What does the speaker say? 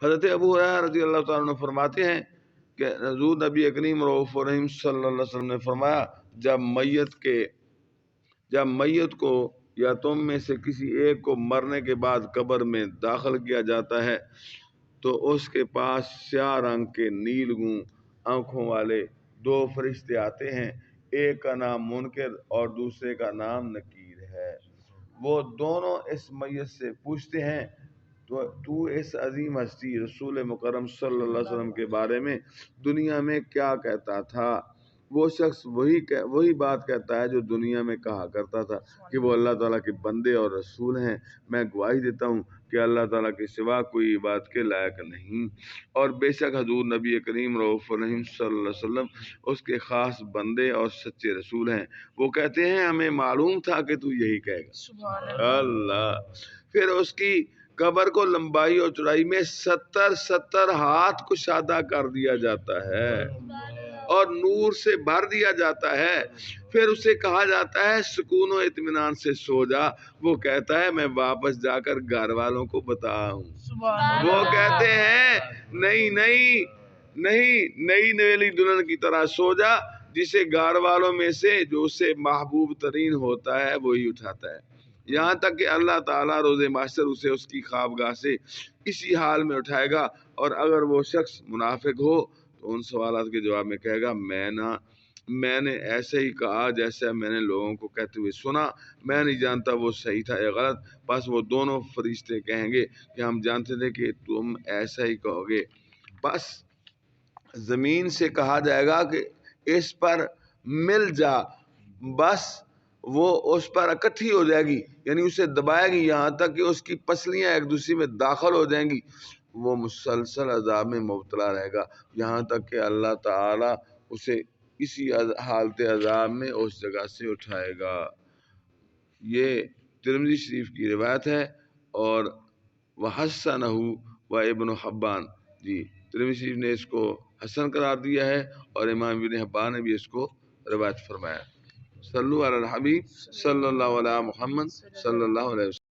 حضرت ابو ہریرہ رضی اللہ تعالیٰ عنہ فرماتے ہیں کہ حضور نبی کریم رؤوف الرحیم صلی اللہ علیہ وسلم نے فرمایا، جب میت کو یا تم میں سے کسی ایک کو مرنے کے بعد قبر میں داخل کیا جاتا ہے تو اس کے پاس سیاہ رنگ کے نیل گوں آنکھوں والے دو فرشتے آتے ہیں، ایک کا نام منکر اور دوسرے کا نام نکیر ہے۔ وہ دونوں اس میت سے پوچھتے ہیں تو اس عظیم ہستی رسول مکرم صلی اللہ علیہ وسلم کے بارے میں دنیا میں کیا کہتا تھا؟ وہ شخص وہی بات کہتا ہے جو دنیا میں کہا کرتا تھا کہ وہ اللہ تعالیٰ کے بندے اور رسول ہیں۔ میں گواہی دیتا ہوں کہ اللہ تعالیٰ کے سوا کوئی عبادت کے لائق نہیں، اور بے شک حضور نبی کریم رؤوف الرحیم صلی اللہ علیہ وسلم اس کے خاص بندے اور سچے رسول ہیں۔ وہ کہتے ہیں ہمیں معلوم تھا کہ تو یہی کہے گا۔ اللہ۔ پھر اس کی قبر کو لمبائی اور چوڑائی میں 70 ہاتھ کشادہ کر دیا جاتا ہے اور نور سے بھر دیا جاتا ہے۔ پھر اسے کہا جاتا ہے سکون و اطمینان سے سو جا۔ وہ کہتا ہے میں واپس جا کر گھر والوں کو بتاؤں۔ وہ کہتے ہیں نہیں نئی نویلی دلہن کی طرح سو جا، جسے گھر والوں میں سے جو اسے محبوب ترین ہوتا ہے وہی اٹھاتا ہے، یہاں تک کہ اللہ تعالیٰ روز محشر اسے اس کی خوابگاہ سے اسی حال میں اٹھائے گا، اور اگر وہ شخص منافق ہو تو ان سوالات کے جواب میں کہے گا میں نے ایسے ہی کہا جیسا میں نے لوگوں کو کہتے ہوئے سنا، میں نہیں جانتا وہ صحیح تھا یا غلط۔ بس وہ دونوں فرشتے کہیں گے کہ ہم جانتے تھے کہ تم ایسا ہی کہو گے۔ بس زمین سے کہا جائے گا کہ اس پر مل جا، بس وہ اس پر اکٹھی ہو جائے گی، یعنی اسے دبائے گی یہاں تک کہ اس کی پسلیاں ایک دوسرے میں داخل ہو جائیں گی۔ وہ مسلسل عذاب میں مبتلا رہے گا یہاں تک کہ اللہ تعالیٰ اسے اسی حالت عذاب میں اس جگہ سے اٹھائے گا۔ یہ ترمذی شریف کی روایت ہے اور وحسنہ و ابن حبان، جی ترمذی شریف نے اس کو حسن قرار دیا ہے اور امام ابن حبان نے بھی اس کو روایت فرمایا۔ صلو علی الحبیب صلی اللہ علیہ محمد صلی اللہ علیہ وسلم۔